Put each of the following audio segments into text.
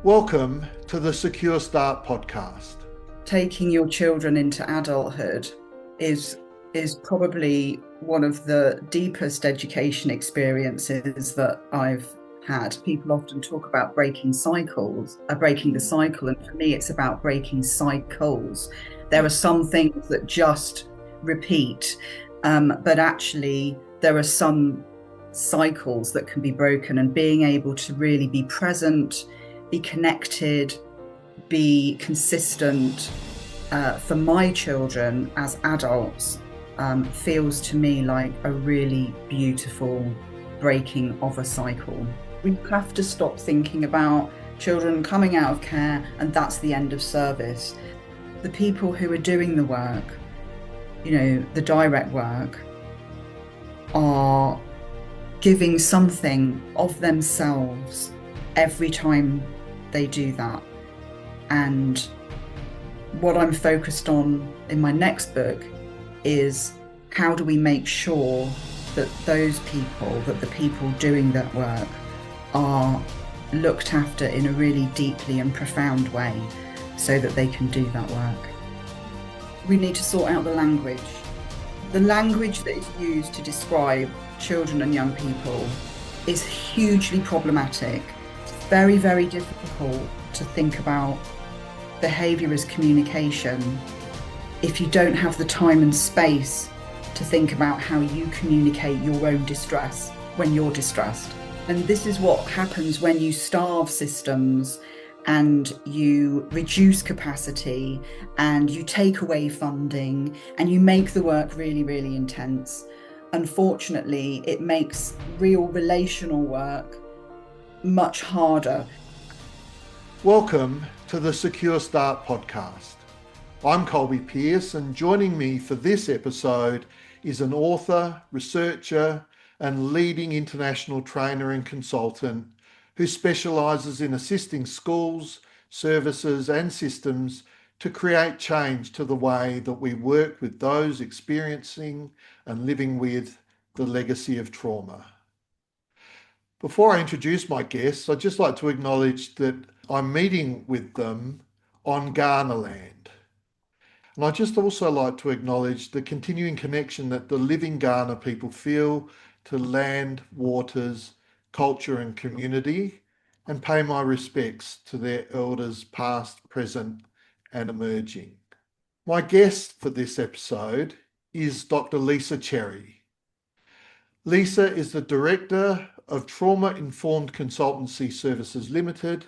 Welcome to the Secure Start podcast. Taking your children into adulthood is probably one of the deepest education experiences that I've had. People often talk about breaking the cycle, and for me it's about breaking cycles. There are some things that just repeat, but actually there are some cycles that can be broken, and being able to really be present, be connected, be consistent for my children as adults feels to me like a really beautiful breaking of a cycle. We have to stop thinking about children coming out of care and that's the end of service. The people who are doing the work, the direct work, are giving something of themselves every time they do that. And what I'm focused on in my next book is how do we make sure that the people doing that work are looked after in a really deeply and profound way so that they can do that work. We need to sort out the language. The language that is used to describe children and young people is hugely problematic. It's very, very difficult to think about behaviour as communication if you don't have the time and space to think about how you communicate your own distress when you're distressed. And this is what happens when you starve systems and you reduce capacity and you take away funding and you make the work really, really intense. Unfortunately, it makes real relational work much harder. Welcome to the Secure Start podcast. I'm Colby Pearce, and joining me for this episode is an author, researcher, and leading international trainer and consultant who specialises in assisting schools, services, and systems to create change to the way that we work with those experiencing and living with the legacy of trauma. Before I introduce my guests, I'd just like to acknowledge that I'm meeting with them on Kaurna land. And I'd just also like to acknowledge the continuing connection that the living Kaurna people feel to land, waters, culture and community, and pay my respects to their elders past, present and emerging. My guest for this episode is Dr. Lisa Cherry. Lisa is the Director of Trauma Informed Consultancy Services Limited.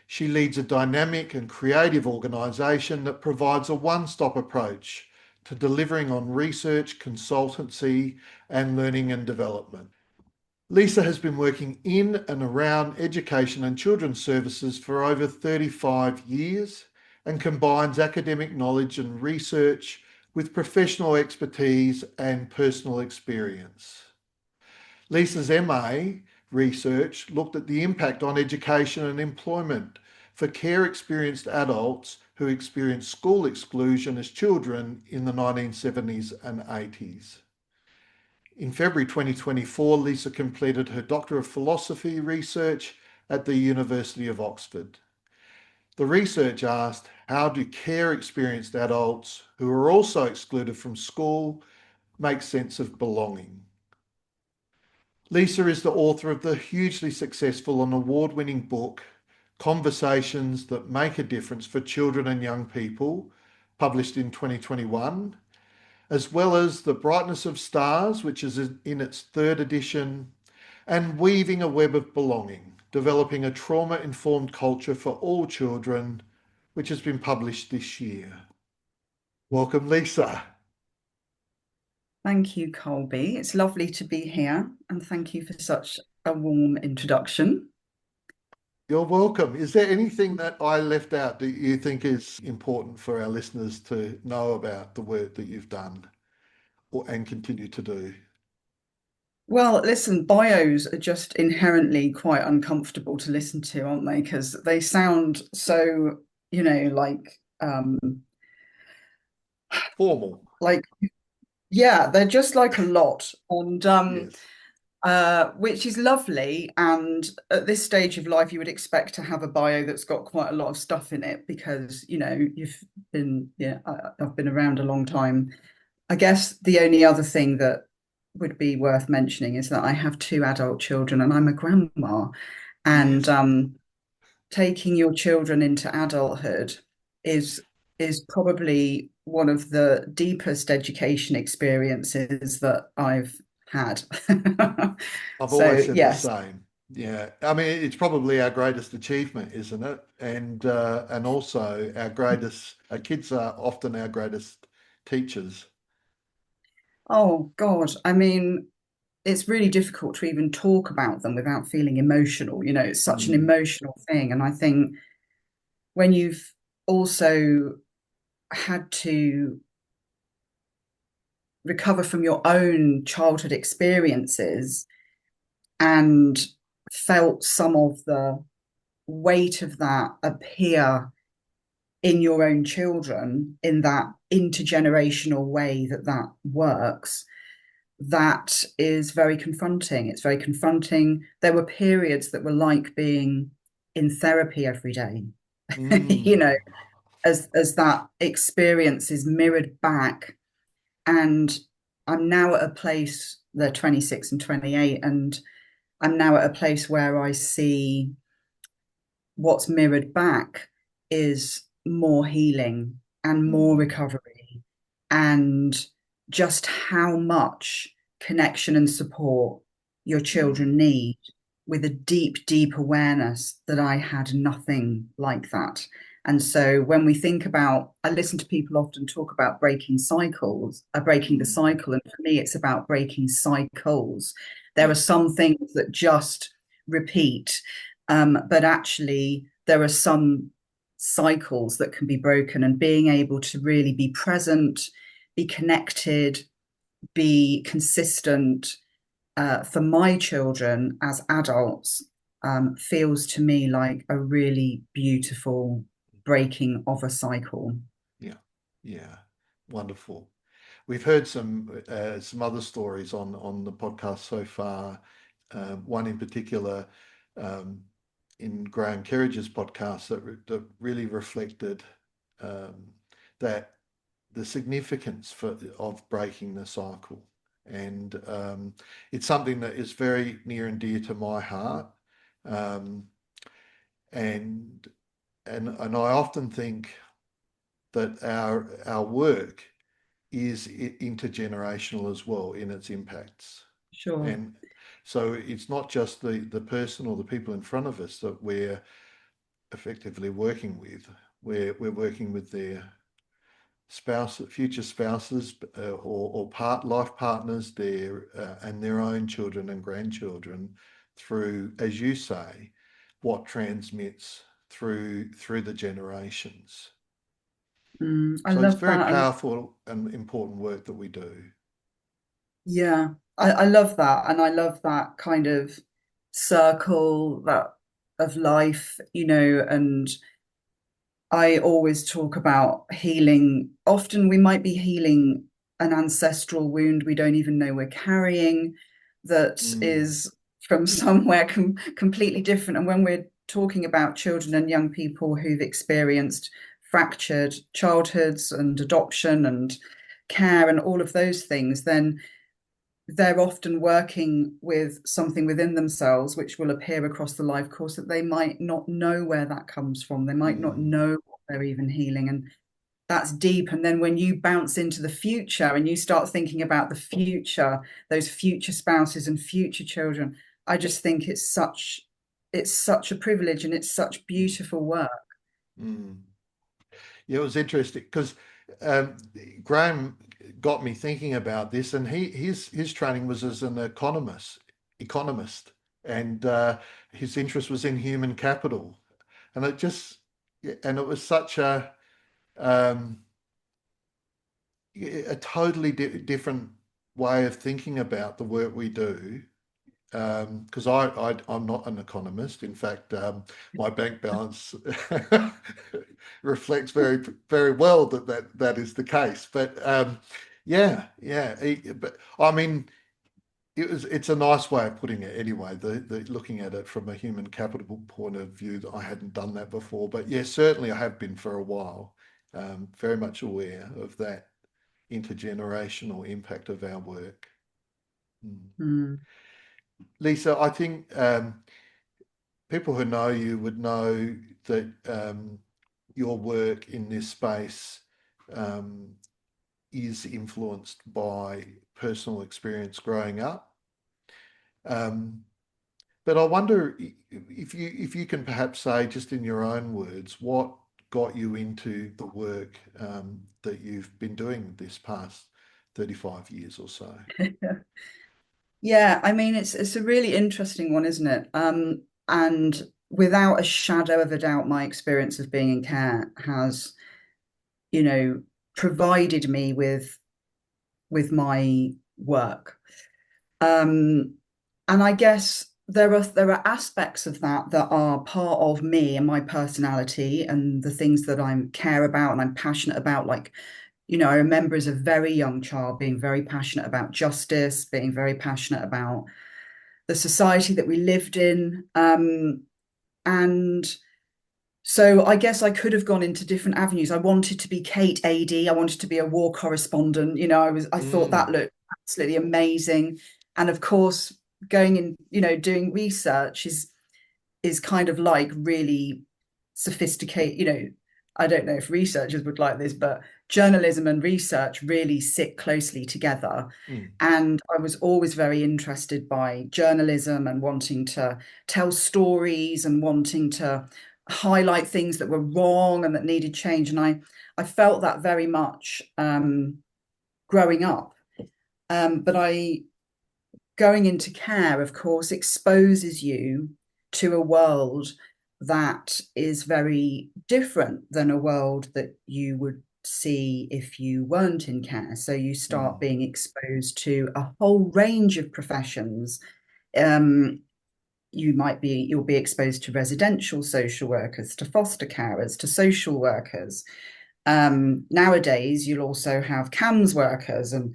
She leads a dynamic and creative organisation that provides a one-stop approach to delivering on research, consultancy and learning and development. Lisa has been working in and around education and children's services for over 35 years and combines academic knowledge and research with professional expertise and personal experience. Lisa's MA research looked at the impact on education and employment for care experienced adults who experienced school exclusion as children in the 1970s and 80s. In February 2024, Lisa completed her Doctor of Philosophy research at the University of Oxford. The research asked, how do care experienced adults who are also excluded from school make sense of belonging? Lisa is the author of the hugely successful and award-winning book, Conversations That Make a Difference for Children and Young People, published in 2021, as well as The Brightness of Stars, which is in its third edition, and Weaving a Web of Belonging, Developing a Trauma-Informed Culture for All Children, which has been published this year. Welcome, Lisa. Thank you, Colby. It's lovely to be here, and thank you for such a warm introduction. You're welcome. Is there anything that I left out that you think is important for our listeners to know about the work that you've done and continue to do? Well, listen, bios are just inherently quite uncomfortable to listen to, aren't they? Because they sound so, Formal. like, yeah, they're just like a lot. And Yes. which is lovely. And at this stage of life, you would expect to have a bio that's got quite a lot of stuff in it because, you've been, yeah, I've been around a long time. I guess the only other thing that would be worth mentioning is that I have two adult children and I'm a grandma. And Yes. taking your children into adulthood is is probably one of the deepest education experiences that I've had. I've always So said the yes. same. Yeah, I mean, it's probably our greatest achievement, isn't it? And also our kids are often our greatest teachers. Oh God. I mean, it's really difficult to even talk about them without feeling emotional. It's such an Mm, emotional thing. And I think when you've also had to recover from your own childhood experiences and felt some of the weight of that appear in your own children in that intergenerational way that works, that is very confronting. It's very confronting. There were periods that were like being in therapy every day, you mm, know, as that experience is mirrored back. And I'm now at a place, they're 26 and 28, and I'm now at a place where I see what's mirrored back is more healing and more mm, recovery and just how much connection and support your mm, children need, with a deep, deep awareness that I had nothing like that. And so when we think about, I listen to people often talk about breaking cycles, breaking the mm. cycle. And for me, it's about breaking cycles. There are Yeah. some things that just repeat, but actually, there are some cycles that can be broken, and being able to really be present, be connected, be consistent for my children as adults feels to me like a really beautiful breaking of a cycle. Yeah. Yeah. Wonderful. We've heard some other stories on the podcast so far. One in particular, um, in Graham Kerridge's podcast that really reflected um, that the significance of breaking the cycle, and it's something that is very near and dear to my heart, um, and and I often think that our work is intergenerational as well in its impacts. Sure. And so it's not just the person or the people in front of us that we're effectively working with. We're working with their future spouses, or life partners, their and their own children and grandchildren through, as you say, what transmits through the generations. I So it's love very that. And powerful and important work that we do. yeah, I love that. And I love that kind of circle that of life, and I always talk about healing. Often we might be healing an ancestral wound we don't even know we're carrying, that Mm, is from somewhere completely different. And when we're talking about children and young people who've experienced fractured childhoods and adoption and care and all of those things, then they're often working with something within themselves which will appear across the life course that they might not know where that comes from. They might not mm, know what they're even healing. And that's deep. And then when you bounce into the future and you start thinking about the future, those future spouses and future children, I just think it's such a privilege and it's such mm, beautiful work. mm. Yeah, it was interesting because um, Graham got me thinking about this, and his training was as an economist, and his interest was in human capital, and it was such um, a totally different way of thinking about the work we do. Because I'm not an economist. In fact, my bank balance reflects very well that is the case. But yeah, yeah. But I mean, it's a nice way of putting it anyway, the looking at it from a human capital point of view. That I hadn't done that before, but yes, certainly I have been for a while. Very much aware of that intergenerational impact of our work. Mm. Mm. Lisa, I think people who know you would know that your work in this space um, is influenced by personal experience growing up. Um, but I wonder if you can perhaps say, just in your own words, what got you into the work that you've been doing this past 35 years or so. Yeah, I mean it's a really interesting one, isn't it? And without a shadow of a doubt, my experience of being in care has, you know, provided me with my work. Um, and I guess there are aspects of that that are part of me and my personality and the things that I care about and I'm passionate about. Like, I remember as a very young child being very passionate about justice, being very passionate about the society that we lived in. And so I guess I could have gone into different avenues. I wanted to be Kate AD. I wanted to be a war correspondent. I thought that Mm, looked absolutely amazing. And of course, going in, doing research is kind of like really sophisticated. I don't know if researchers would like this, but journalism and research really sit closely together. mm, And I was always very interested by journalism and wanting to tell stories and wanting to highlight things that were wrong and that needed change. And I felt that very much growing up. But going into care, of course, exposes you to a world that is very different than a world that you would see if you weren't in care. So you start mm, being exposed to a whole range of professions. Um, you'll be exposed to residential social workers, to foster carers, to social workers. Nowadays, you'll also have CAMS workers and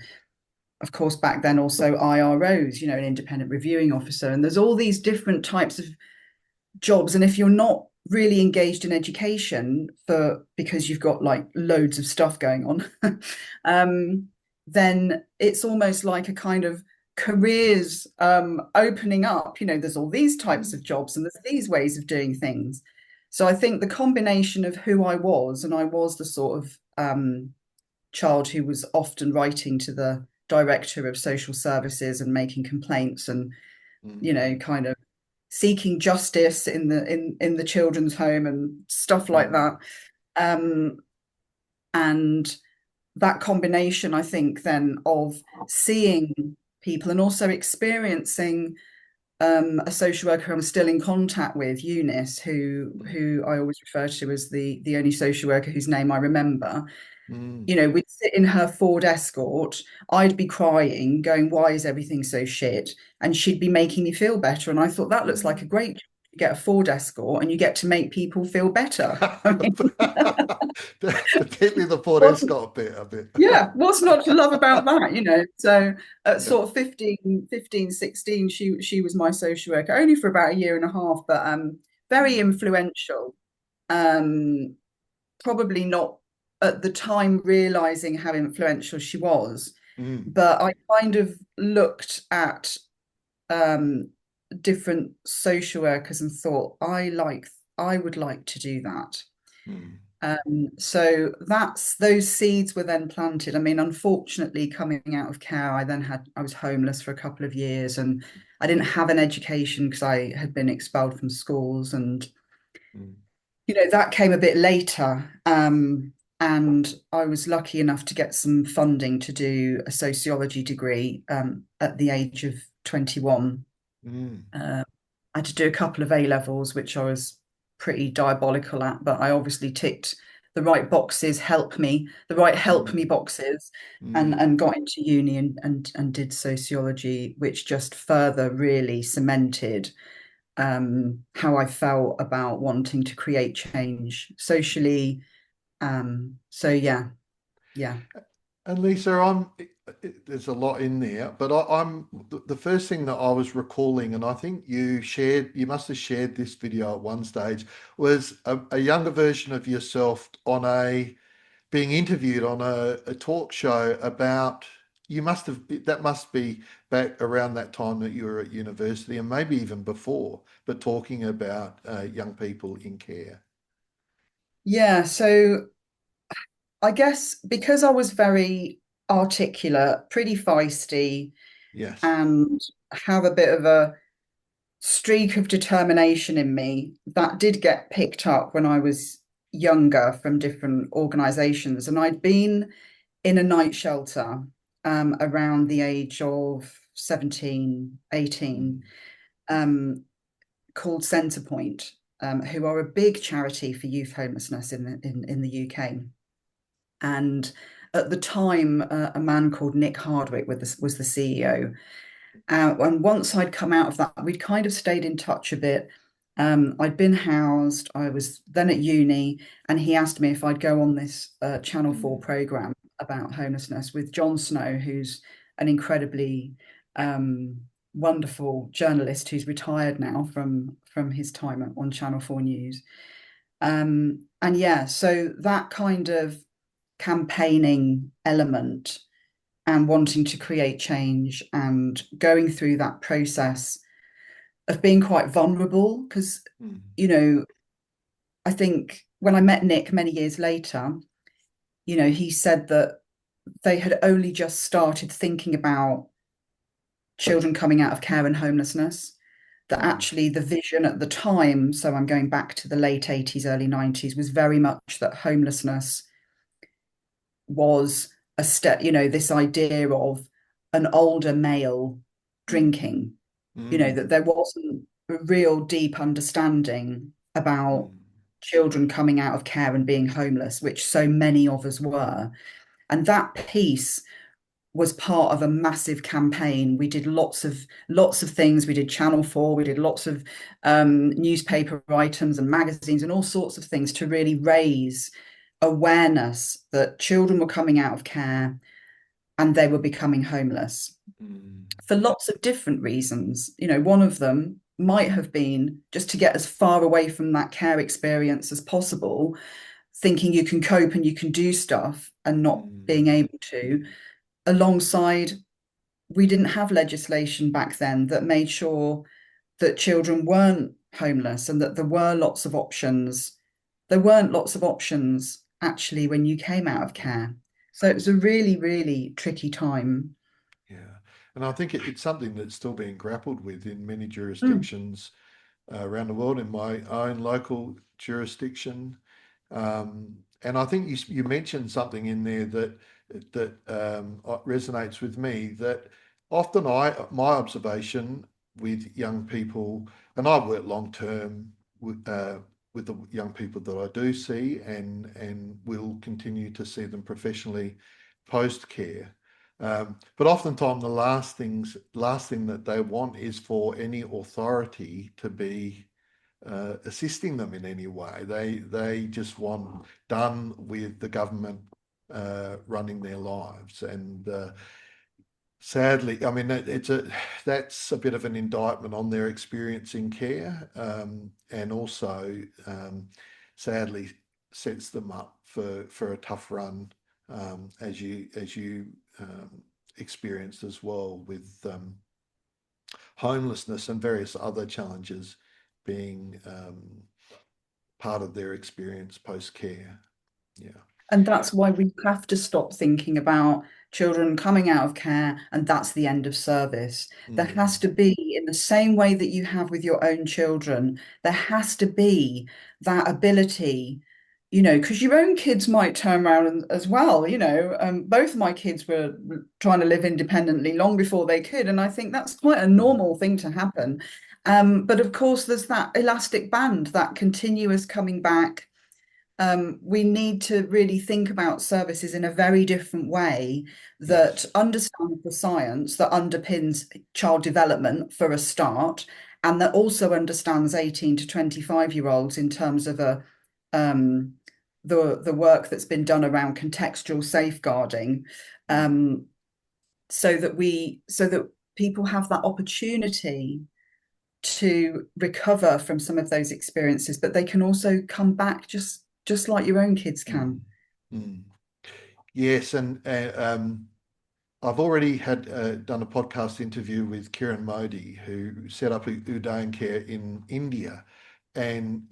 of course, back then also IROs, an independent reviewing officer. And there's all these different types of jobs. And if you're not really engaged in education because you've got like loads of stuff going on, then it's almost like a kind of careers opening up. There's all these types of jobs and there's these ways of doing things. So I think the combination of who I was, and I was the sort of child who was often writing to the director of social services and making complaints and mm, kind of seeking justice in the children's home and stuff like mm, that. And that combination, I think, then of seeing people and also experiencing a social worker I'm still in contact with, Eunice, mm, who I always refer to as the only social worker whose name I remember. mm, We'd sit in her Ford Escort. I'd be crying, going, "Why is everything so shit?" And she'd be making me feel better. And I thought that looks like a mm. great job. You get a Ford Escort and you get to make people feel better. I mean, Particularly the Port what's, Escort bit a bit. yeah, what's not to love about that? So at Yeah. sort of 15, 16, she was my social worker, only for about a year and a half, but very Mm, influential. Um, Probably not at the time realizing how influential she was, mm, but I kind of looked at um, different social workers and thought, I would like to do that. mm, So those seeds were then planted. I mean, unfortunately, coming out of care, I was homeless for a couple of years and I didn't have an education because I had been expelled from schools and mm, that came a bit later. And I was lucky enough to get some funding to do a sociology degree at the age of 21. mm, I had to do a couple of A levels, which I was pretty diabolical at, but I obviously ticked the right boxes, the right help mm, me boxes, mm, and got into uni and did sociology, which just further really cemented how I felt about wanting to create change socially. So yeah, yeah. And Lisa, there's a lot in there, but I'm the first thing that I was recalling, and I think you must have shared this video at one stage, was a younger version of yourself on a being interviewed on a talk show about. You must have that must be back around that time that you were at university, and maybe even before, but talking about young people in care. Yeah, so I guess because I was very articulate, pretty feisty, Yes. and have a bit of a streak of determination in me, that did get picked up when I was younger from different organizations. And I'd been in a night shelter around the age of 17, Mm, 18, um, called Centrepoint, who are a big charity for youth homelessness in the UK. And at the time, a man called Nick Hardwick was the CEO. And once I'd come out of that, we'd kind of stayed in touch a bit. I'd been housed. I was then at uni, and he asked me if I'd go on this Channel 4 mm, program about homelessness with Jon Snow, who's an incredibly um, wonderful journalist who's retired now from his time on Channel 4 News. And yeah, so that kind of campaigning element and wanting to create change and going through that process of being quite vulnerable. Because, mm, I think when I met Nick many years later, he said that they had only just started thinking about children coming out of care and homelessness, that mm, actually the vision at the time, so I'm going back to the late 80s, early 90s, was very much that homelessness was a step, this idea of an older male drinking, mm, that there wasn't a real deep understanding about mm, children coming out of care and being homeless, which so many of us were. And that piece was part of a massive campaign. We did lots of things. We did Channel 4, we did lots of newspaper items and magazines and all sorts of things to really raise awareness that children were coming out of care and they were becoming homeless mm, for lots of different reasons. One of them might have been just to get as far away from that care experience as possible, thinking you can cope and you can do stuff and not mm, being able to, alongside we didn't have legislation back then that made sure that children weren't homeless and that there were lots of options. There weren't lots of options actually when you came out of care. So it was a really, really tricky time. yeah. And I think it's something that's still being grappled with in many Mm, jurisdictions around the world, in my own local jurisdiction. And I think you mentioned something in there that resonates with me. That often my observation with young people, and I work long term with the young people that I do see, and will continue to see them professionally post care. But oftentimes the last thing that they want is for any authority to be assisting them in any way. They just want done with the government running their lives, and sadly, I mean that's a bit of an indictment on their experience in care, and also sadly sets them up for a tough run, as you experienced as well with homelessness and various other challenges being part of their experience post care. Yeah. And that's why we have to stop thinking about children coming out of care and that's the end of service. There has Mm, to be, in the same way that you have with your own children, there has to be that ability, because your own kids might turn around as well. Both my kids were trying to live independently long before they could. And I think that's quite a mm, normal thing to happen. But of course, there's that elastic band, that continuous coming back. We need to really think about services in a very different way that yes. understands the science that underpins child development for a start, and that also understands 18 to 25-year-olds in terms of um, the work that's been done around contextual safeguarding. Mm, Um, so that people have that opportunity to recover from some of those experiences, but they can also come back just like your own kids Mm, can. mm. Yes, and I've already had done a podcast interview with Kiran Modi, who set up Udayan Care in India, and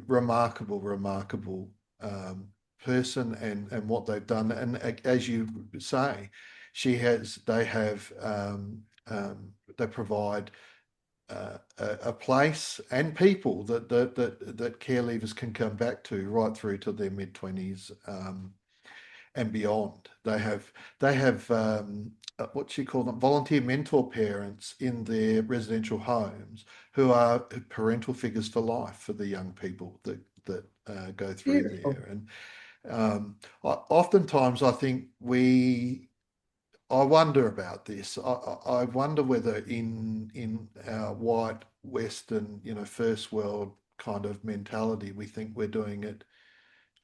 remarkable, remarkable person, and what they've done. And as you say, they provide a place and people that care leavers can come back to right through to their mid-20s. And beyond. They have what you call them, volunteer mentor parents in their residential homes who are parental figures for life for the young people that go through Beautiful. there. And oftentimes, I think I wonder about this. I wonder whether in our white Western, first world kind of mentality, we think we're doing it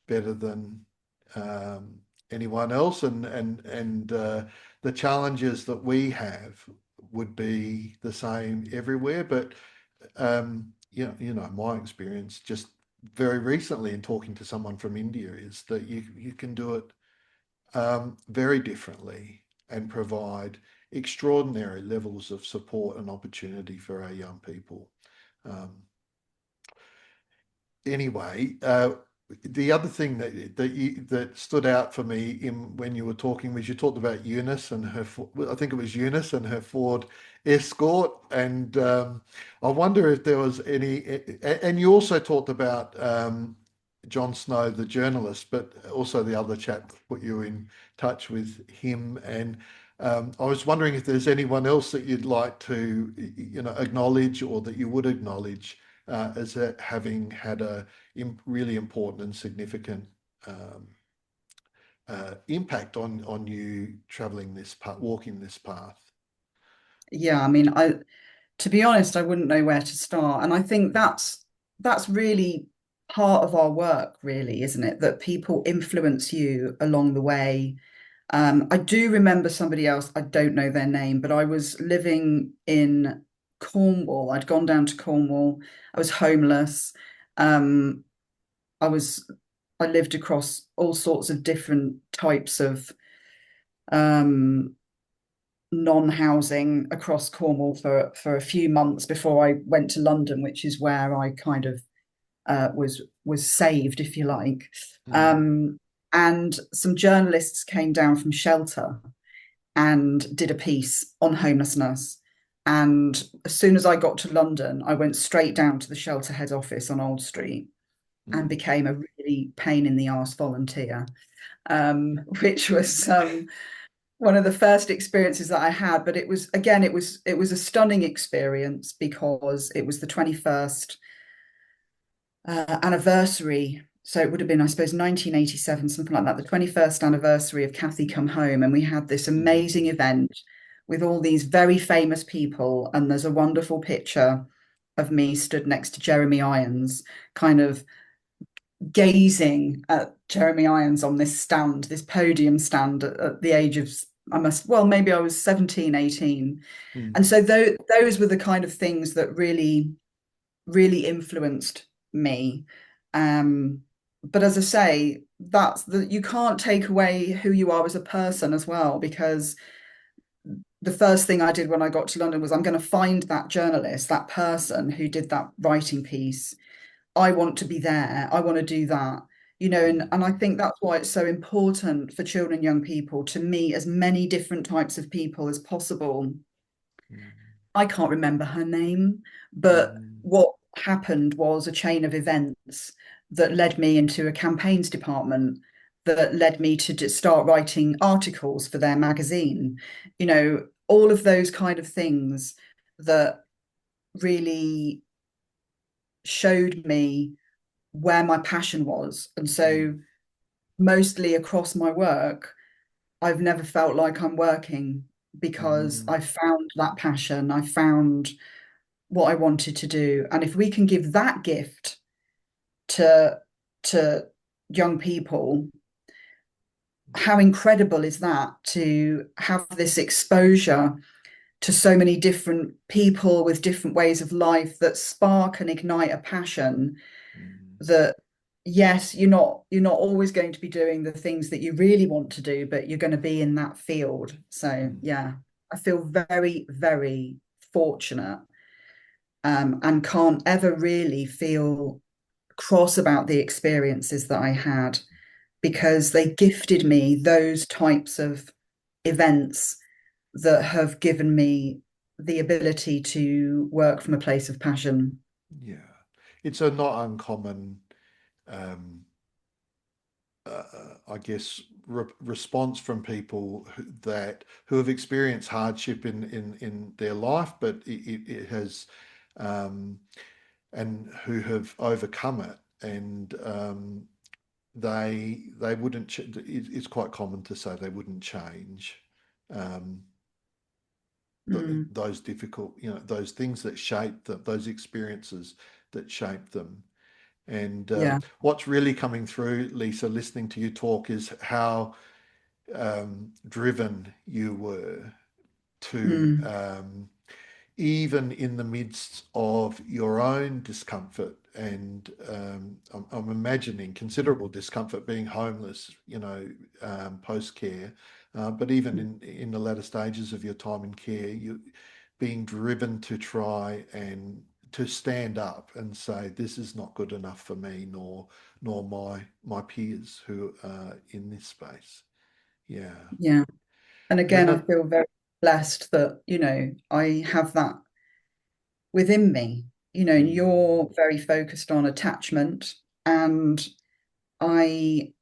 better than um, anyone else, and the challenges that we have would be the same everywhere. But my experience just very recently in talking to someone from India is that you can do it very differently and provide extraordinary levels of support and opportunity for our young people. Um, anyway, the other thing that stood out for me in when you were talking was you talked about Eunice and I think it was Eunice and her Ford Escort, and I wonder if there was any. And you also talked about Jon Snow, the journalist, but also the other chap put you in touch with him. And I was wondering if there's anyone else that you'd like to, acknowledge, or that you would acknowledge as having had a really important and significant um, impact on you traveling this path, walking this path. Yeah, I mean, to be honest, I wouldn't know where to start. And I think that's really part of our work, really, isn't it? That people influence you along the way. I do remember somebody else, I don't know their name, but I was living in Cornwall. I'd gone down to Cornwall. I was homeless. Um, I was I lived across all sorts of different types of um, non-housing across Cornwall for a few months before I went to London, which is where I kind of was saved, if you like. Mm, Um, and some journalists came down from Shelter and did a piece on homelessness. And as soon as I got to London, I went straight down to the Shelter head office on Old Street and mm, became a really pain in the arse volunteer, which was one of the first experiences that I had. But it was, again, it was a stunning experience because it was the 21st anniversary. So it would have been, I suppose, 1987, something like that, the 21st anniversary of Kathy Come Home. And we had this amazing mm, event with all these very famous people. And there's a wonderful picture of me stood next to Jeremy Irons, kind of gazing at Jeremy Irons on this stand, this podium stand at the age of, well, maybe I was 17, 18. And mm, so those were the kind of things that really, really influenced me. Um, but as I say, you can't take away who you are as a person as well, because the first thing I did when I got to London was I'm going to find that journalist, that person who did that writing piece. I want to be there. I want to do that. And I think that's why it's so important for children and young people to meet as many different types of people as possible. mm, I can't remember her name, but mm, what happened was a chain of events that led me into a campaigns department that led me to start writing articles for their magazine. All of those kind of things that really showed me where my passion was. And mm, so, mostly across my work, I've never felt like I'm working because mm, I found that passion. I found what I wanted to do. And if we can give that gift to young people, how incredible is that to have this exposure to so many different people with different ways of life that spark and ignite a passion Mm, that, yes, you're not always going to be doing the things that you really want to do, but you're going to be in that field. So mm, yeah, I feel very, very fortunate, and can't ever really feel cross about the experiences that I had, mm. because they gifted me those types of events that have given me the ability to work from a place of passion. Yeah, it's a not uncommon, um, I guess, response from people who have experienced hardship in their life, but it has, um, and who have overcome it, and they wouldn't. It's quite common to say they wouldn't change. Um, Mm, those difficult, those things that shape them, those experiences that shape them. And yeah. what's really coming through, Lisa, listening to you talk, is how driven you were to, Mm, even in the midst of your own discomfort. And I'm imagining considerable discomfort being homeless, post care, but even in the latter stages of your time in care, you being driven to try and to stand up and say, this is not good enough for me, nor my peers who are in this space. Yeah. yeah. And And then again, I feel very blessed that, I have that within me. And mm, you're very focused on attachment. And I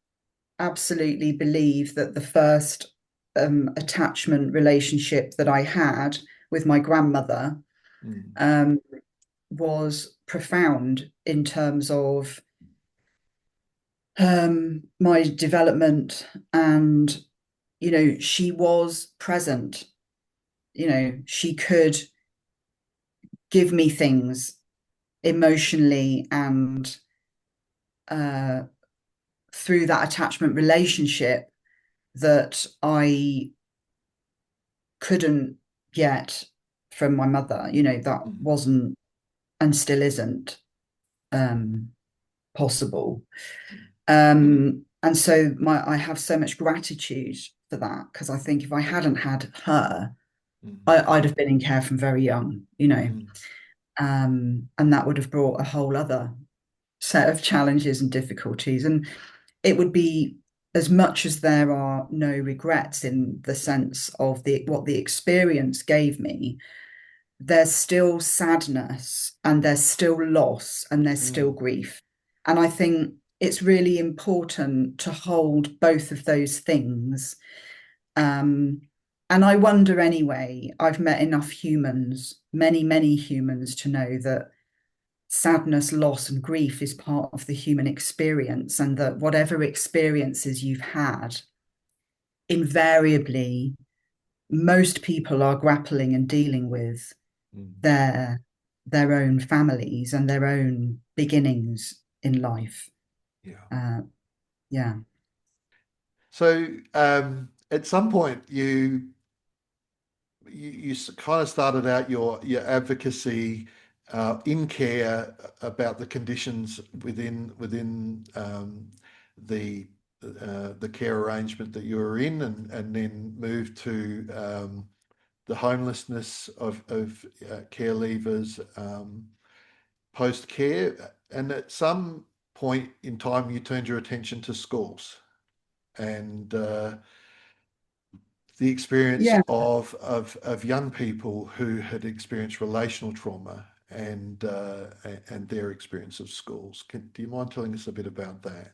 absolutely believe that the first attachment relationship that I had with my grandmother mm, um, was profound in terms of my development. And, she was present. She could give me things emotionally, and uh, through that attachment relationship that I couldn't get from my mother. That mm, wasn't, and still isn't, um, possible. And so I have so much gratitude for that, because I think if I hadn't had her, mm, I'd have been in care from very young, mm, and that would have brought a whole other set of challenges and difficulties. And it would be, as much as there are no regrets in the sense of what the experience gave me, there's still sadness, and there's still loss, and there's still mm, grief. And I think it's really important to hold both of those things. Um, and I wonder anyway, I've met enough humans, many, many humans, to know that sadness, loss, and grief is part of the human experience, and that whatever experiences you've had, invariably, most people are grappling and dealing with mm. their their own families and their own beginnings in life. Yeah. Uh, yeah, So at some point, you kind of started out your advocacy in care about the conditions within the care arrangement that you were in, and then moved to the homelessness of care leavers post care. And at some point in time, you turned your attention to schools and the experience yeah, of young people who had experienced relational trauma and their experience of schools. Do you mind telling us a bit about that?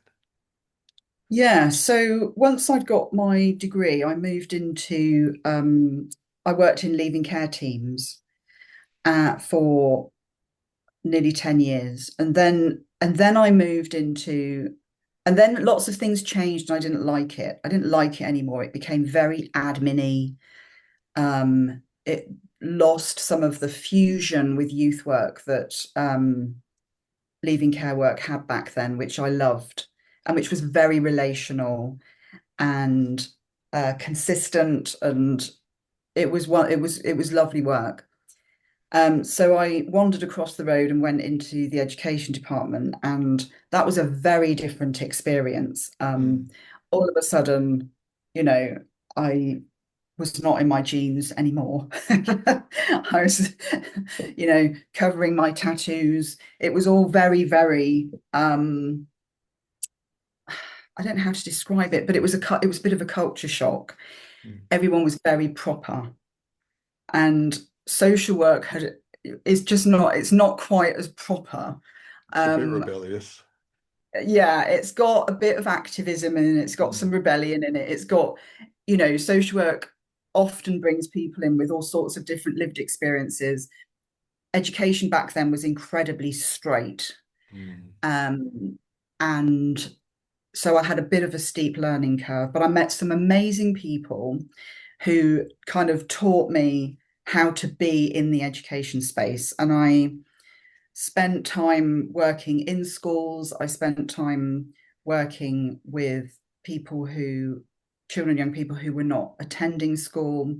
yeah. So once I'd got my degree, I moved into, I worked in leaving care teams for nearly 10 years. And then I moved into, and then lots of things changed, and I didn't like it. I didn't like it anymore. It became very admin-y. It lost some of the fusion with youth work that leaving care work had back then, which I loved, and which was very relational. and consistent, and it was lovely work. So I wandered across the road and went into the education department, and that was a very different experience. Mm. All of a sudden, you know, I was not in my jeans anymore. I was, covering my tattoos. It was all very, very, I don't know how to describe it, but it was a bit of a culture shock. Mm. Everyone was very proper, and social work is just not, it's not quite as proper. It's a bit Um, rebellious. yeah, it's got a bit of activism in it, it's got Mm. some rebellion in it. It's got, social work often brings people in with all sorts of different lived experiences. Education back then was incredibly straight. Mm. Um, and so I had a bit of a steep learning curve, but I met some amazing people who kind of taught me how to be in the education space. And I spent time working in schools. I spent time working with children, young people who were not attending school.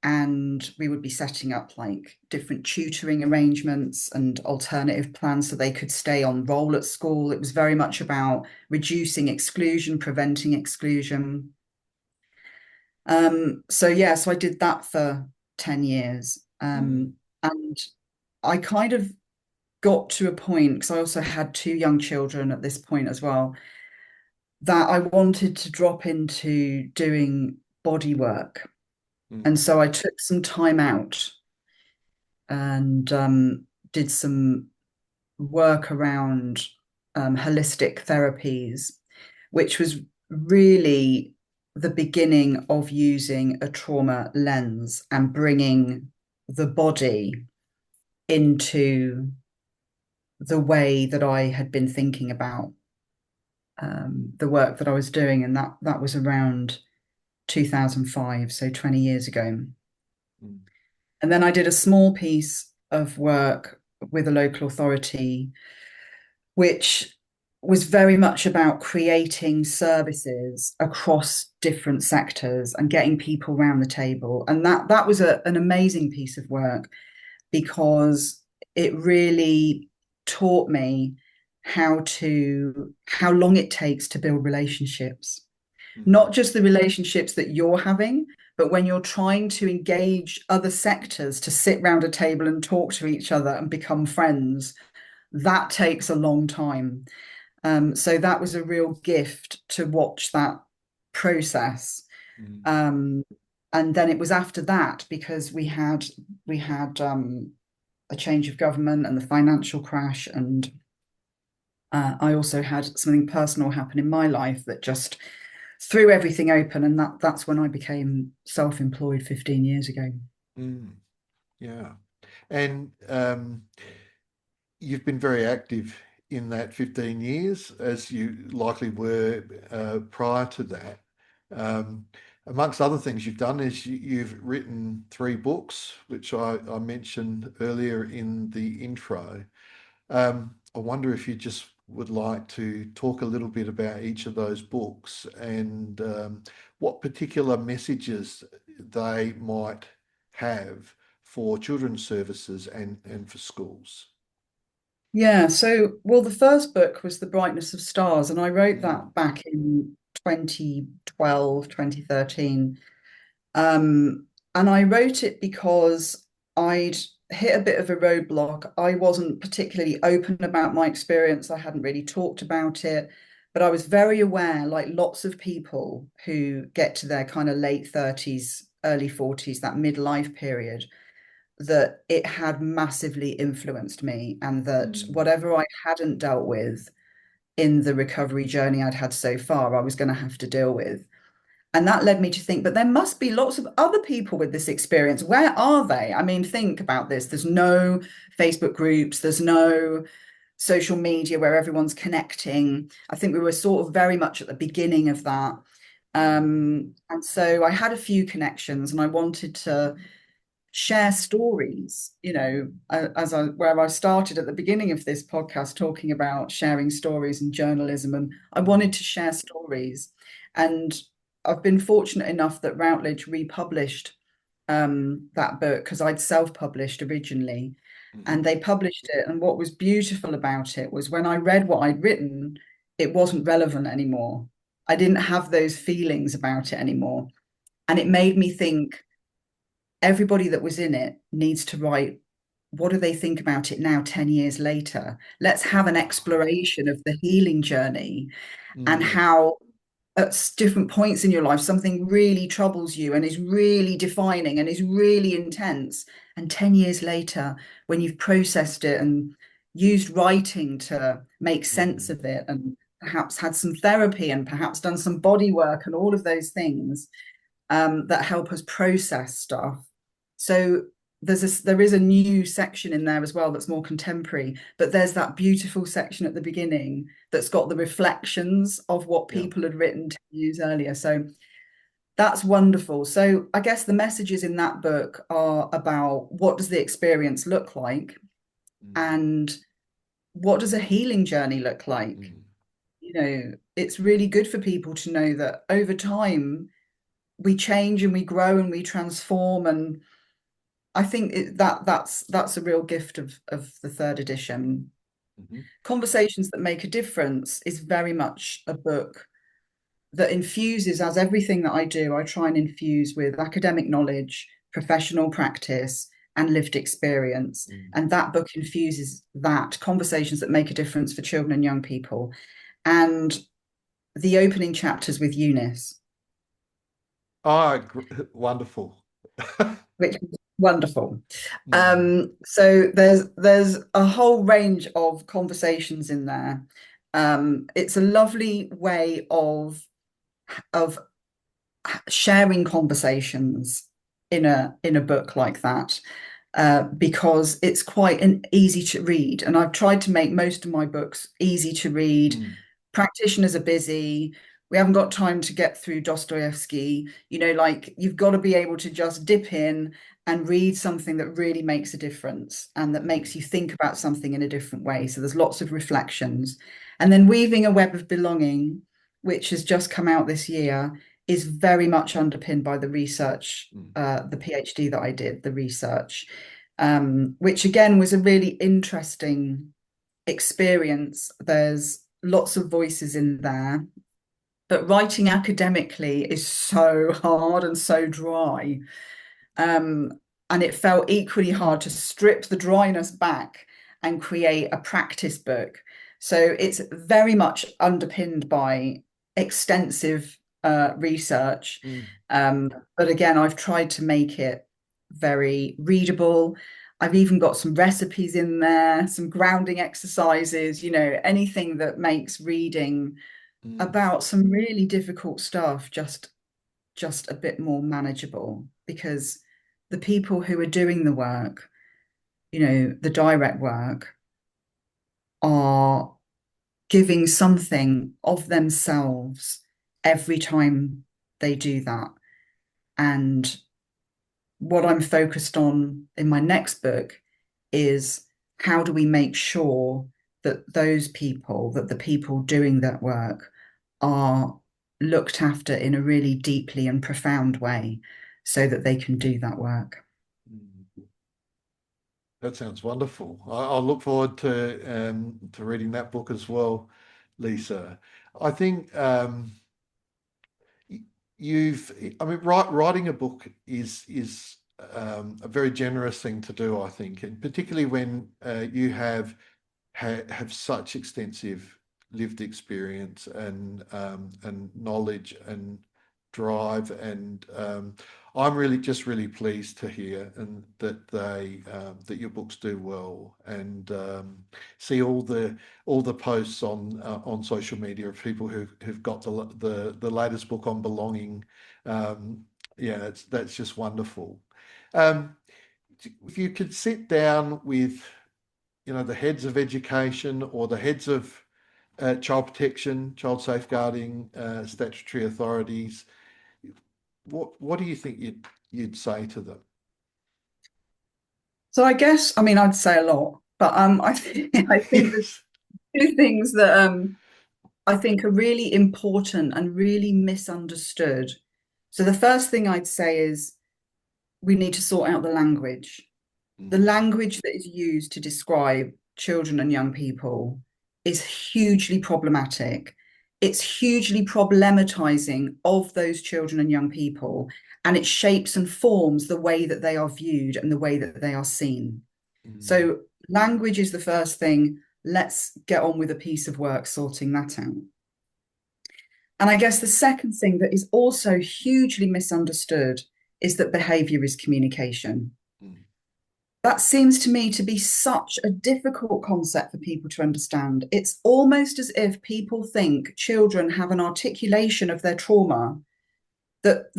And we would be setting up like different tutoring arrangements and alternative plans so they could stay on roll at school. It was very much about reducing exclusion, preventing exclusion. So I did that for 10 years. Mm. And I kind of got to a point, because I also had two young children at this point as well, that I wanted to drop into doing body work. Mm. And so I took some time out and did some work around holistic therapies, which was really the beginning of using a trauma lens and bringing the body into the way that I had been thinking about the work that I was doing. And that was around 2005, so 20 years ago. Mm. And then I did a small piece of work with a local authority, which was very much about creating services across different sectors and getting people around the table. And that was an amazing piece of work, because it really taught me how long it takes to build relationships, Mm. not just the relationships that you're having, but when you're trying to engage other sectors to sit round a table and talk to each other and become friends, that takes a long time. So that was a real gift to watch that process. Mm. Um, and then it was after that, because we had a change of government and the financial crash, and I also had something personal happen in my life that just threw everything open, and that's when I became self-employed 15 years ago. Mm. Yeah. And you've been very active in that 15 years, as you likely were prior to that. Um, Amongst other things you've done is you've written three books, which I mentioned earlier in the intro. I wonder if you just would like to talk a little bit about each of those books and what particular messages they might have for children's services and for schools. Yeah, so, well, the first book was The Brightness of Stars, and I wrote Mm. that back in 2012, 2013. And I wrote it because I'd hit a bit of a roadblock. I wasn't particularly open about my experience. I hadn't really talked about it, but I was very aware, like lots of people who get to their kind of late 30s, early 40s, that midlife period, that it had massively influenced me, and that Mm. whatever I hadn't dealt with in the recovery journey I'd had so far, I was going to have to deal with. And that led me to think, but there must be lots of other people with this experience. Where are they? I mean, think about this. There's no Facebook groups, there's no social media where everyone's connecting. I think we were sort of very much at the beginning of that. Mm. And so I had a few connections, and I wanted to share stories, where I started at the beginning of this podcast talking about sharing stories and journalism, and I wanted to share stories. And I've been fortunate enough that Routledge republished that book, because I'd self-published originally, Mm-hmm. and they published it. And what was beautiful about it was when I read what I'd written, it wasn't relevant anymore. I didn't have those feelings about it anymore. And it made me think everybody that was in it needs to write, what do they think about it now, 10 years later? Let's have an exploration of the healing journey, and Mm, how at different points in your life something really troubles you and is really defining and is really intense. And 10 years later, when you've processed it and used writing to make sense mm, of it, and perhaps had some therapy and perhaps done some body work and all of those things, that help us process stuff. So there is a new section in there as well that's more contemporary, but there's that beautiful section at the beginning that's got the reflections of what yeah. people had written 10 years earlier. So that's wonderful. So I guess the messages in that book are about, what does the experience look like, Mm, and what does a healing journey look like? mm, It's really good for people to know that over time we change and we grow and we transform. And I think that's a real gift of the third edition. mhm, Conversations That Make a Difference is very much a book that infuses, as everything that I do, I try and infuse with academic knowledge, professional practice, and lived experience. mm. And that book infuses that, Conversations That Make a Difference for Children and Young People. And the opening chapters with Eunice, Oh, wonderful. which is wonderful. Mm, So there's a whole range of conversations in there. It's a lovely way of sharing conversations in a book like that, because it's quite an easy to read. And I've tried to make most of my books easy to read. mm, Practitioners are busy. We haven't got time to get through Dostoevsky. Like, you've got to be able to just dip in and read something that really makes a difference and that mm, makes you think about something in a different way. So there's lots of reflections. And then Weaving a Web of Belonging, which has just come out this year, is very much underpinned by the research, mm, the PhD that I did, the research, which again was a really interesting experience. There's lots of voices in there, but writing academically is so hard and so dry. Um, and it felt equally hard to strip the dryness back and create a practice book. So it's very much underpinned by extensive research. mm, But again, I've tried to make it very readable. I've even got some recipes in there, some grounding exercises, anything that makes reading mm, about some really difficult stuff just a bit more manageable, because the people who are doing the work, the direct work, are giving something of themselves every time they do that. And what I'm focused on in my next book is, how do we make sure that the people doing that work, are looked after in a really deeply and profound way so that they can do that work. mm. That sounds wonderful. I'll look forward to reading that book as well, Lisa. I think you've, I mean, writing a book is a very generous thing to do, I think, and particularly when you have such extensive lived experience and knowledge and drive, and I'm really pleased to hear and that your books do well, and see all the posts on social media of people who've got the latest book on belonging. Yeah, that's just wonderful. Um, if you could sit down with the heads of education or the heads of child protection, child safeguarding, statutory authorities, what do you think you'd say to them? So I guess, I mean, I'd say a lot, but I think there's Yes. two things that I think are really important and really misunderstood. So the first thing I'd say is we need to sort out the language. The Mm, language that is used to describe children and young people is hugely problematic. It's hugely problematizing of those children and young people, and it shapes and forms the way that they are viewed and the way that they are seen. mm, So, language is the first thing. Let's get on with a piece of work sorting that out. And I guess the second thing that is also hugely misunderstood is that behavior is communication. mm, That seems to me to be such a difficult concept for people to understand. It's almost as if people think children have an articulation of their trauma that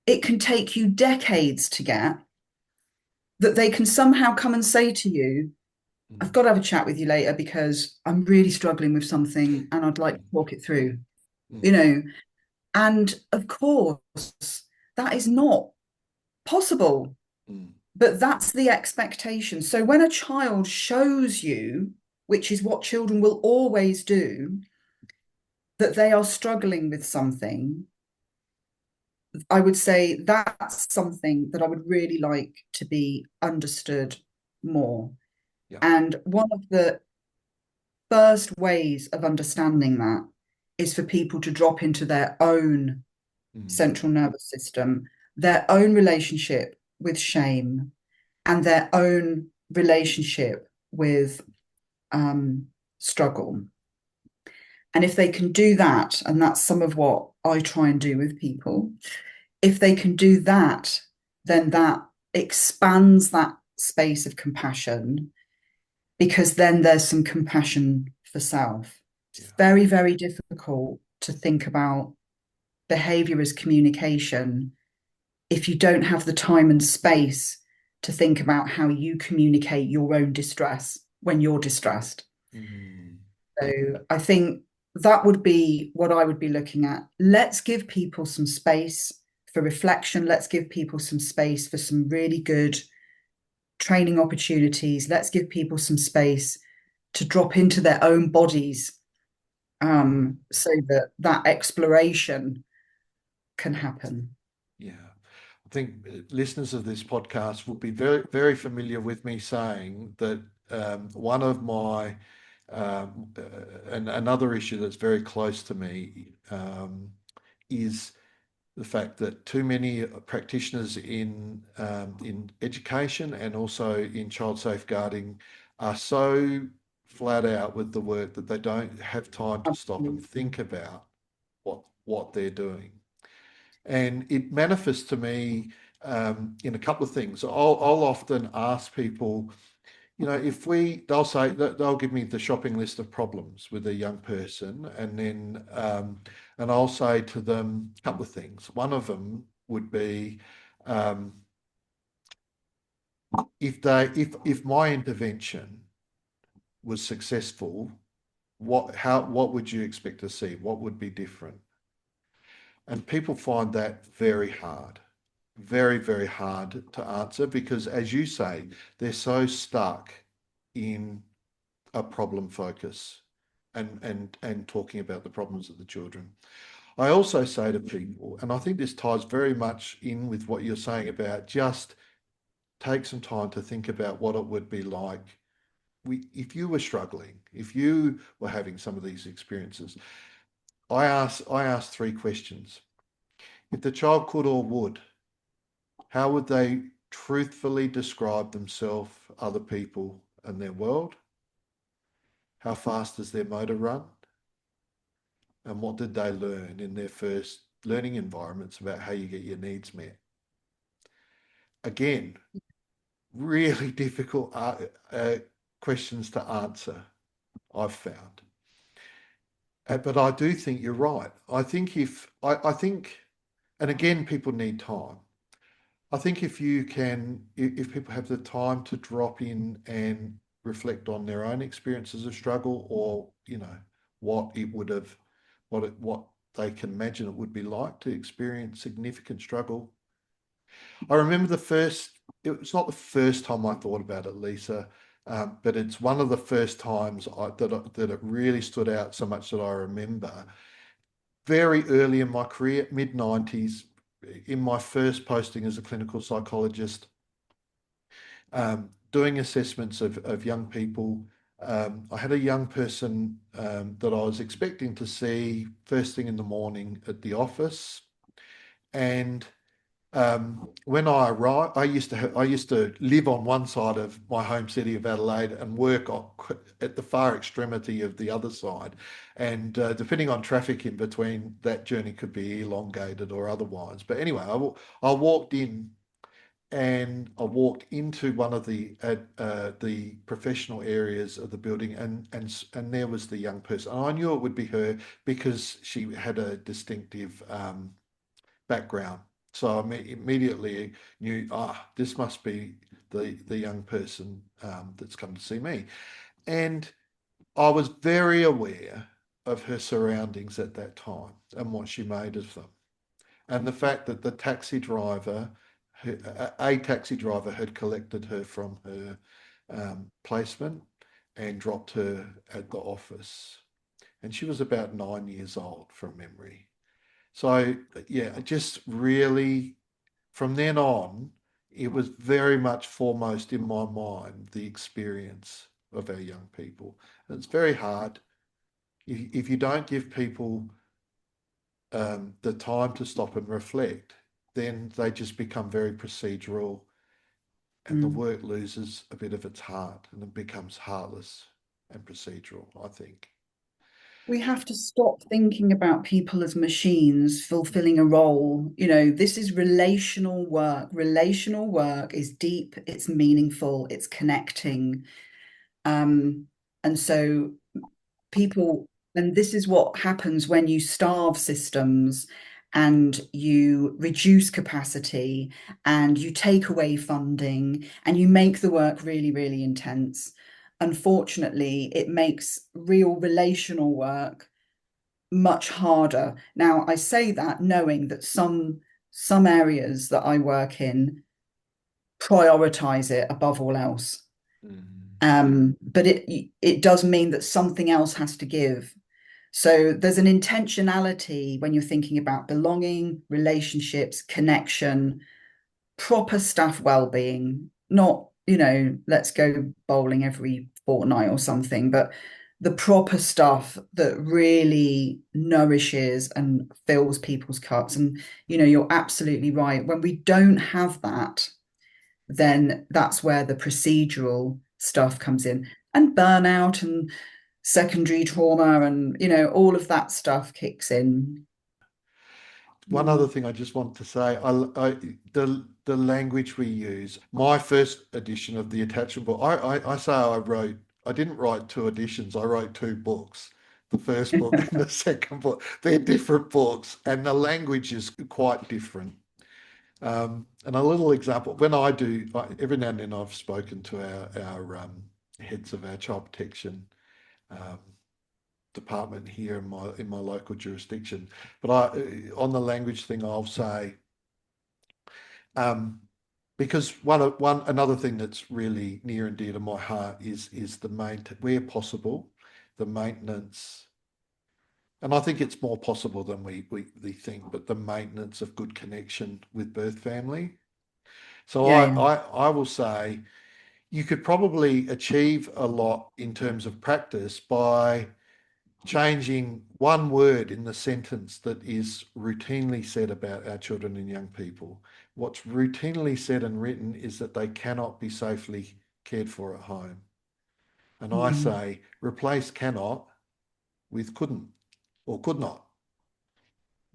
it can take you decades to get, that they can somehow come and say to you, I've mm, got to have a chat with you later because I'm really struggling with something and I'd like to mm, talk it through, you mm, know. And of course, that is not possible. mm. But that's the expectation. So when a child shows you, which is what children will always do, that they are struggling with something, I would say that's something that I would really like to be understood more. Yeah. And one of the first ways of understanding that is for people to drop into their own Mm, central nervous system, their own relationship with shame, and their own relationship with struggle. And if they can do that, and that's some of what I try and do with people, if they can do that, then that expands that space of compassion because then there's some compassion for self. yeah. It's very, very difficult to think about behavior as communication if you don't have the time and space to think about how you communicate your own distress when you're distressed. Mm, So I think that would be what I would be looking at. Let's give people some space for reflection. Let's give people some space for some really good training opportunities. Let's give people some space to drop into their own bodies so that that exploration can happen. yeah. I think listeners of this podcast will be very, very familiar with me saying that one of my and another issue that's very close to me is the fact that too many practitioners in education and also in child safeguarding are so flat out with the work that they don't have time to stop and Absolutely. think about what they're doing. And it manifests to me in a couple of things. I'll often ask people, you know, if they'll say that they'll give me the shopping list of problems with a young person, and then and I'll say to them a couple of things. One of them would be um, if my intervention was successful, what would you expect to see? What would be different? And people find that very hard, very, very hard to answer because, as you say, they're so stuck in a problem focus and talking about the problems of the children. I also say to people, and I think this ties very much in with what you're saying about just take some time to think about what it would be like if you were struggling, if you were having some of these experiences. I ask three questions. If the child could or would, how would they truthfully describe themselves, other people, and their world? How fast does their motor run? And what did they learn in their first learning environments about how you get your needs met? Again, really difficult questions to answer, I've found. But I do think you're right. I think, and again, people need time. I think if people have the time to drop in and reflect on their own experiences of struggle, or what it would have, what they can imagine it would be like to experience significant struggle. I remember the first. it was not the first time I thought about it, Lisa, but it's one of the first times that it really stood out so much that I remember very early in my career, mid 90s, in my first posting as a clinical psychologist, doing assessments of young people. I had a young person that I was expecting to see first thing in the morning at the office. And when I arrived, I used to live on one side of my home city of Adelaide and work at the far extremity of the other side. And depending on traffic in between, that journey could be elongated or otherwise. But anyway, I walked in and I walked into one of the professional areas of the building, and there was the young person. And I knew it would be her because she had a distinctive background. So I immediately knew, this must be the young person that's come to see me. And I was very aware of her surroundings at that time and what she made of them. And the fact that the taxi driver, a taxi driver had collected her from her placement and dropped her at the office. And she was about 9 years old from memory. So, yeah, just really from then on, it was very much foremost in my mind the experience of our young people. And it's very hard if you don't give people the time to stop and reflect, then they just become very procedural and the Mm. work loses a bit of its heart and it becomes heartless and procedural, I think. We have to stop thinking about people as machines fulfilling a role. This is relational work. Relational work is deep, it's meaningful, it's connecting. And so people, and this is what happens when you starve systems and you reduce capacity and you take away funding and you make the work really, really intense. Unfortunately, it makes real relational work much harder. Now, I say that knowing that some areas that I work in prioritize it above all else. Mm. But it does mean that something else has to give. So there's an intentionality when you're thinking about belonging, relationships, connection, proper staff well-being, not, let's go bowling every fortnight or something, but the proper stuff that really nourishes and fills people's cups. And, you're absolutely right. When we don't have that, then that's where the procedural stuff comes in, and burnout and secondary trauma and all of that stuff kicks in. One other Mm. thing I just want to say, the language we use. My first edition of the attachment book, I say I didn't write two editions. I wrote two books. The first book and the second book. They're different books, and the language is quite different. And a little example, every now and then I've spoken to our heads of our child protection um, department here in my local jurisdiction. But on the language thing, I'll say um, because one another thing that's really near and dear to my heart is where possible, the maintenance. And I think it's more possible than we think, but the maintenance of good connection with birth family. So Yeah, yeah. I will say you could probably achieve a lot in terms of practice by changing one word in the sentence that is routinely said about our children and young people. What's routinely said and written is that they cannot be safely cared for at home. And I Mm. say replace cannot with couldn't or could not.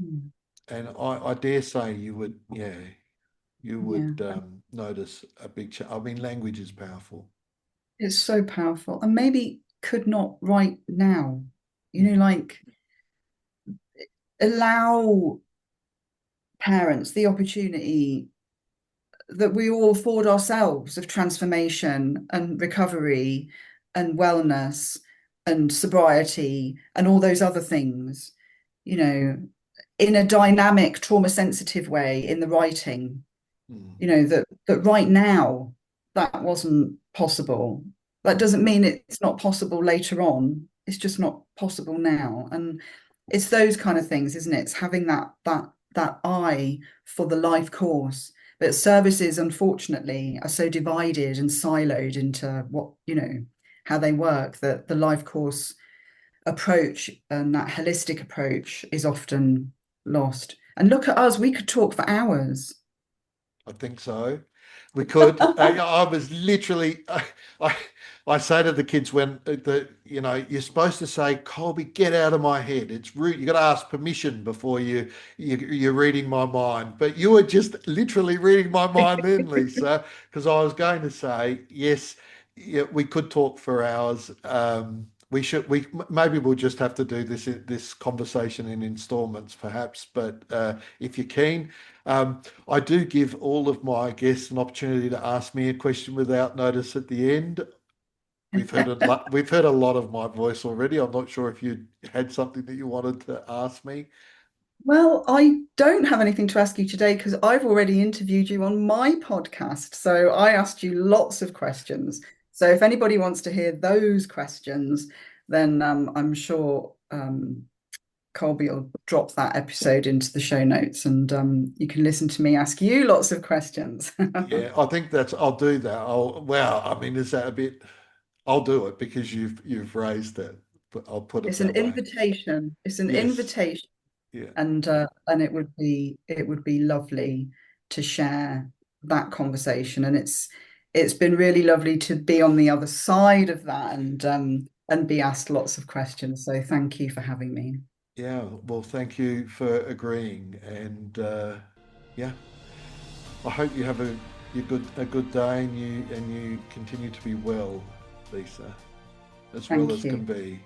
Mm. And I dare say you would Yeah, notice a big change. I mean, language is powerful. it's so powerful. And maybe could not right now, Mm. like allow parents the opportunity that we all afford ourselves of transformation and recovery and wellness and sobriety and all those other things, you know, in a dynamic, trauma sensitive way in the writing. Mm. that right now that wasn't possible. That doesn't mean it's not possible later on. It's just not possible now. And it's those kind of things, isn't it? It's having that eye for the life course. But services, unfortunately, are so divided and siloed into how they work, that the life course approach and that holistic approach is often lost. And look at us, we could talk for hours. I think so. We could. I was literally. I, I say to the kids when you're supposed to say, Colby, get out of my head. It's rude. You got to ask permission before you're reading my mind. But you were just literally reading my mind then, Lisa, because I was going to say yes. Yeah, we could talk for hours. We should. We maybe we'll just have to do this conversation in installments, perhaps. But if you're keen. I do give all of my guests an opportunity to ask me a question without notice at the end. We've heard a lot of my voice already. I'm not sure if you had something that you wanted to ask me. Well, I don't have anything to ask you today because I've already interviewed you on my podcast. So I asked you lots of questions. So if anybody wants to hear those questions, then I'm sure Colby will drop that episode into the show notes, and you can listen to me ask you lots of questions. Yeah, I think I'll do that. Wow, I mean, is that a bit? I'll do it because you've raised it, but I'll put it It's an that way. invitation. It's an Yes. invitation, Yeah. and it would be lovely to share that conversation. And it's been really lovely to be on the other side of that, and be asked lots of questions. So thank you for having me. Yeah. Well, thank you for agreeing, and yeah, I hope you have a good day and you continue to be well, Lisa, as well Thank as can you. be.